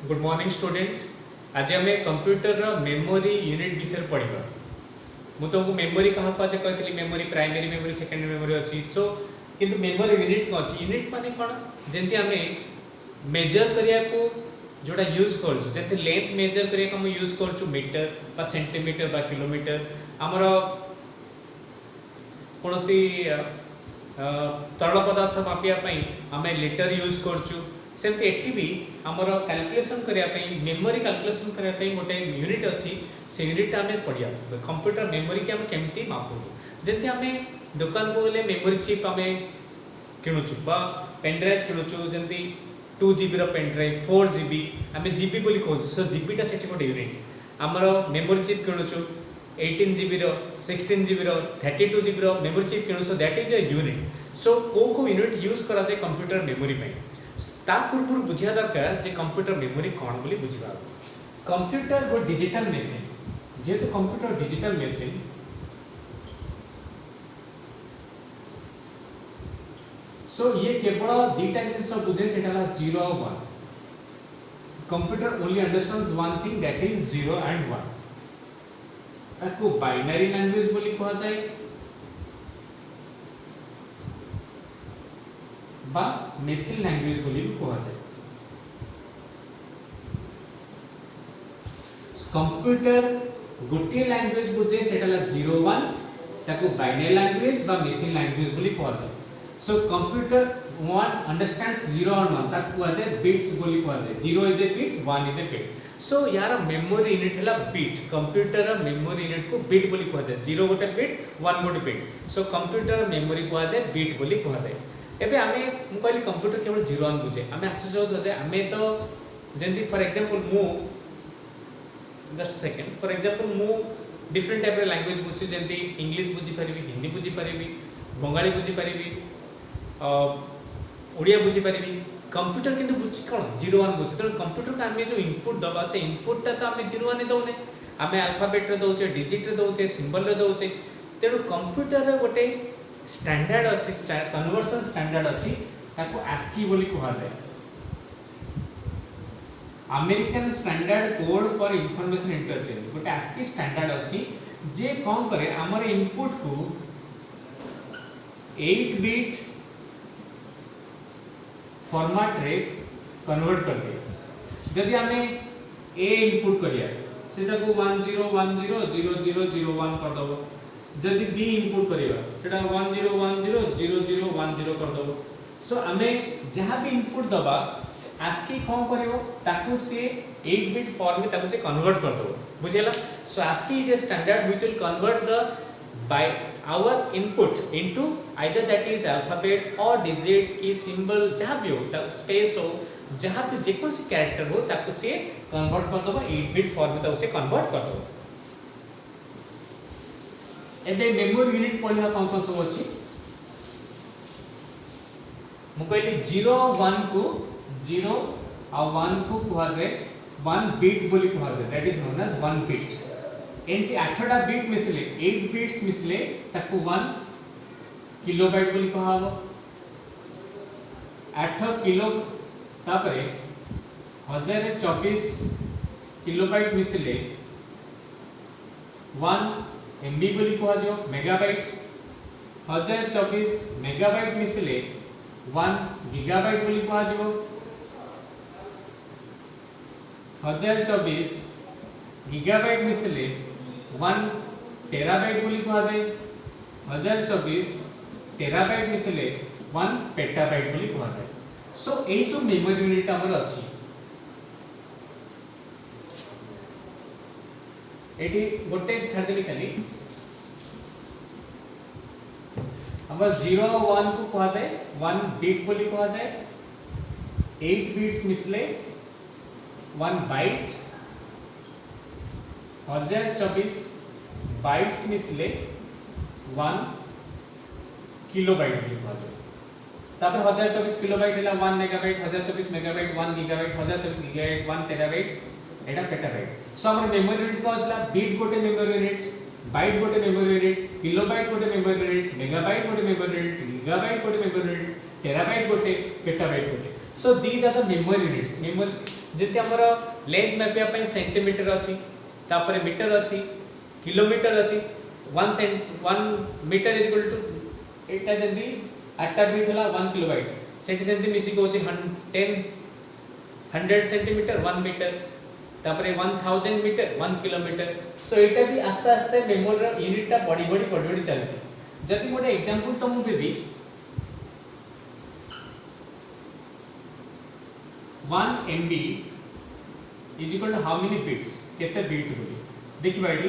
Good morning students. आज आम computer memory unit विषय पढ़ा। मु तुमको मेमोरी क्या कहती memory primary memory secondary memory अच्छी सो किंतु मेमोरी यूनिट कौन अच्छी यूनिट माने कौन जमी आम मेजर करने को जोड़ा यूज कर लेंथ मेजर करने को यूज कर मीटर सेंटीमीटर किलोमीटर आमर कौन सी तरल पदार्थ मापिया आम लिटर यूज करूँ सेमती एठी भी आमर कैलकुलेशन करने मेमोरी कैलकुलेशन करने गोटे यूनिट अच्छी से यूनिट आम पढ़िया कंप्यूटर मेमोरी की आम केमती मापू जमी आम दुकान को गले मेमोरी चिप आम किणुचु पेनड्राइव किणुचु जमी 2 GB पेनड्राइव 4 GB आम जीबी बोली कहूँ सो जीबीटा से गोटे यूनिट आमर मेमोरी चिप किणुचु 18 GB 16 GB 32 GB memory chip किणु so that is a unit so को यूनिट यूज करा जाए कंप्यूटर मेमोरी में ता पूर्व बुझा दरकार जे कंप्यूटर मेमोरी कौन बोली बुझा कंप्यूटर वो डिजिटल मेसीन जेहेतु कंप्यूटर डिजिटल मेसीन सो ये केवल दीटा जिन बुझे से 0 और 1 computer only understands one thing that is 0 and 1 ताको बाइनरी लैंग्वेज बोली कहा जाए बा मेसिन लैंग्वेज बोली भी कहा जाए। कंप्यूटर गोटे लैंग्वेज बुझे सेटा 0 1 ताको बाइनरी लैंग्वेज बा मेसिन लैंग्वेज बोली कहा जाए। सो कंप्यूटर वन अंडरस्टैंड्स 0 और 1 ताको कहा जाए बिट्स बोली कहा जाए 0 is a bit 1 is a bit. So यार मेमोरी यूनिट है बिट कंप्यूटर मेमोरी यूनिट को बिट बोली कहा जाए 0 गोटे बिट 1 गोटे बिट सो कंप्यूटर मेमोरी कहा जाए बिट बोली कहा जाए। एबे आमे मु कहली कंप्यूटर केवल 0 1 बुझे आमे आश्चर्य होत जे आमे तो जंती फॉर एग्जांपल मु जस्ट सेकंड फॉर एग्जांपल मु डिफरेंट टाइप रे लैंग्वेज बुझी जंती इंग्लिश बुझी परिबी हिंदी बुझी परिबी बंगाली बुझी परिबी ओडिया बुझी परिबी कंप्यूटर किंतु बुझी कोन 0 1 बुझी तो कंप्यूटर का आमे जो इनपुट दबा से इनपुट ता आमे 0 1 दउने आमे अल्फाबेट रे दउचे डिजिट रे दउचे सिंबल रे दउचे तेनु कंप्यूटर रे गोटे स्टैंडर्ड अच्छी कन्वर्सन स्टैंडर्ड अच्छी ताको ASCII बोली कहा जाए American standard code for information interchange गोटे ASCII स्टैंडर्ड अच्छी जे कौन करे हमर इनपुट को 8 बिट फॉर्मेट रे कन्वर्ट कर दे जदि हमें ए इनपुट करिया सेटा को 10100001 कर दबो जदि बी इनपुट करिया सेटा 10100010 कर दबो सो आमे जहां भी इनपुट दबा ASCII कोन करियो ताकू से 8 बिट फॉर्म में ताकू से कन्वर्ट कर दबो बुझेला। सो ASCII is a standard which will convert the by our input into either that is alphabet or digit की symbol जहां भी हो स्पेस हो जहां भी जे कोन से कैरेक्टर हो ताकू से कन्वर्ट कर दबो 8 बिट फॉर्म में ताकू से कन्वर्ट कर दबो। एबे मेमोरी यूनिट पढ़ा कौन सब अच्छी मु कहली 0 1 को 0 और 1 को कहा जाए 1 बिट बोली कहा जाए that is known as 1 bit एंटी 8टा बिट मिसले 8 बिट्स मिसले ताको 1 किलोबाइट बोली कहा हो 8 किलो तापरे 1024 किलोबाइट मिसले 1 MB बोली कहा जो मेगाबाइट 1024 मेगाबाइट मिसले 1 गीगाबाइट बोली कहा जो 1024 गीगाबाइट मिसले 1 टेराबाइट बोली कहा जाए 1024 टेराबाइट मिसले 1 पेटाबाइट बोली कहा जाए। सो एई सब मेमोरी यूनिट हमर अछि एटी गोटे छाड़ देली खाली हमर 0 1 को कहा जाए 1 बिट बोली कहा जाए 8 बिट्स मिसले 1 बाइट 1024 बाइट्स मिसले 1 किलोबाइट बोली कहा जाए तापर 1024 किलोबाइट हैला 1 megabyte 1024 megabyte 1 gigabyte 1024 gigabyte 1 terabyte एटा पेटाबाइट। सो हमर मेमोरी यूनिट का होतला बिट गोटे मेमोरी यूनिट बाइट गोटे मेमोरी यूनिट किलोबाइट गोटे मेमोरी यूनिट मेगाबाइट गोटे मेमोरी यूनिट गीगाबाइट गोटे मेमोरी यूनिट टेराबाइट गोटे पेटाबाइट गोटे so these are the memory units memory जेते हमर लेंथ मापिया पई सेंटीमीटर अछि तापर मीटर अछि किलोमीटर अछि 1 मीटर इज इक्वल टू एटा जदी 8टा बीट हला 1 किलोबाइट सेठी सेंती मिसी को 100 सेंटीमीटर 1 मीटर तापर 1000 मीटर 1 किलोमीटर। सो एटा भी आस्ते आस्ते मेमोरी रो यूनिट टा बड़ी चलछि। जदि मोटे एग्जांपल तो मु देबी 1 MB is equal to how many bits केते बिट बोली देखिबा एडी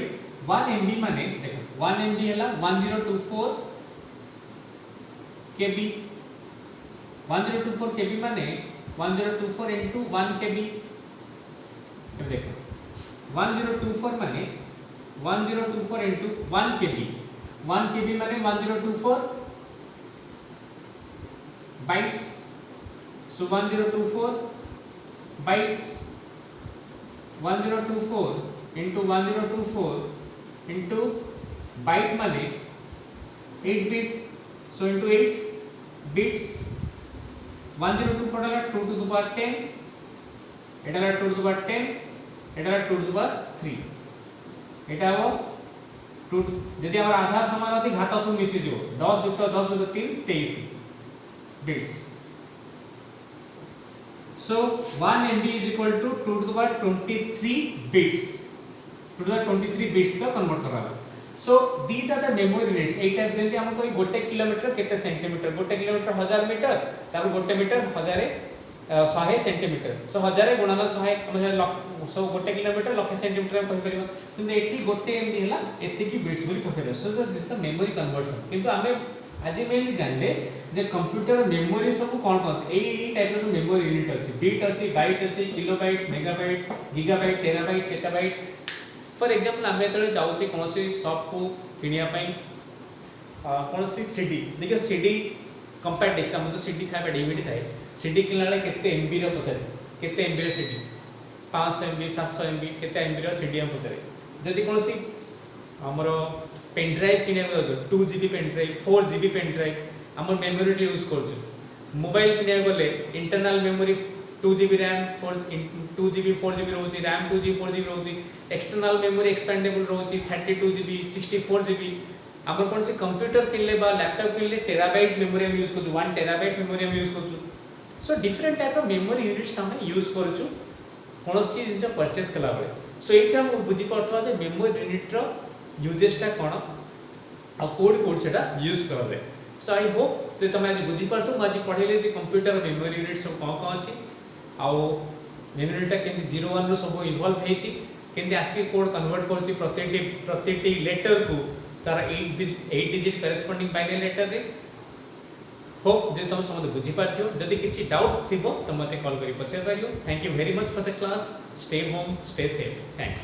1 MB माने देखो 1 MB हला 1024 KB 1024 KB माने 1024 into 1 KB अब देखो 1024 माने 1024 into 1 KB 1 KB माने 1024 बाइट्स। सो 1024 बाइट्स 1024 into 1024 into बाइट माने 8 बिट। सो into 8 बिट्स 1024 डाला 2 to the power 10 Etah 2 to the power 10 Etah 2 to the power 3 एटा हो 2 जदि हमर आधार समान अछि घात सब मिसि जो 10 युक्त 10 युक्त 3 23 bits. So 1 MB is equal to 2 to the power 23 bits 2 to the 23 bits का कन्वर्ट करा। So these are the memory units। एई टाइप जेंति हम कोई गोटे किलोमीटर केते सेंटीमीटर गोटे किलोमीटर 1000 मीटर तापर गोटे मीटर 1000 सेंटीमीटर। सो 1000 गुणन 100 हम सो गोटे किलोमीटर लक्ष सेंटीमीटर हम कहि परिबा सेंति एठी गोटे एमबी हला एति की बिट्स बोली कहि परिबा। So this the memory conversion. किंतु हमें आज मेनली जानले जे कंप्यूटर मेमोरी सब कोन कोन छै एई टाइप रो मेमोरी यूनिट अछि बिट अछि बाइट अछि kilobyte megabyte gigabyte terabyte petabyte. For example आमे तळे जाउछि कोनोसी शॉप को किनिया पई कोनोसी सीडी देखियो सीडी कंपैक्ट डिस्क हम जो सीडी थाय डीवीडी थाय सीडी किनला ले केते एमबी रो पचारे केते एमबी रो सीडी 500 एमबी 700 एमबी केते एमबी रो सीडी हम पचारे। जदि कोनोसी हमरो पेन ड्राइव किने जो 2 GB pen drive 4 GB pen drive हमर मेमोरी यूज करछु। मोबाइल किने गले internal memory 2 GB RAM 2 GB 4 GB रहउची रैम 2 GB 4 GB रहउची एक्सटर्नल मेमोरी एक्सपेंडेबल रहउची 32 GB 64 GB। हमर कोन से कंप्यूटर किनले बा लैपटॉप किनले टेराबाइट मेमोरी हम यूज करछु 1 टेराबाइट मेमोरी हम यूज करछु। So different type of memory units हम यूज करछु कोनोसी जिंस परचेज कला बळे। सो एथि हम बुझी पड़थवा जे मेमोरी यूनिट रो यूजेस टा कोन आ कोड सेटा यूज करा जाय। सो आई होप तो तुम आज बुझी पारतो आज पढेले जे कंप्यूटर मेमोरी यूनिट सब कोन अछि आ मेमोरी टा केंति 01 रो सब इवॉल्व हेछि केंति आस्की कोड कन्वर्ट करछि प्रत्येकटी लेटर को तार 8 डिजिट करेस्पोंडिंग बाइनरी लेटर रे। होप जे तुम समझ बुझी पारथियो। जदि किछि डाउट थिबो तो मते कॉल करी पछे पारियो। Thank you very much for the class. Stay home stay safe. Thanks.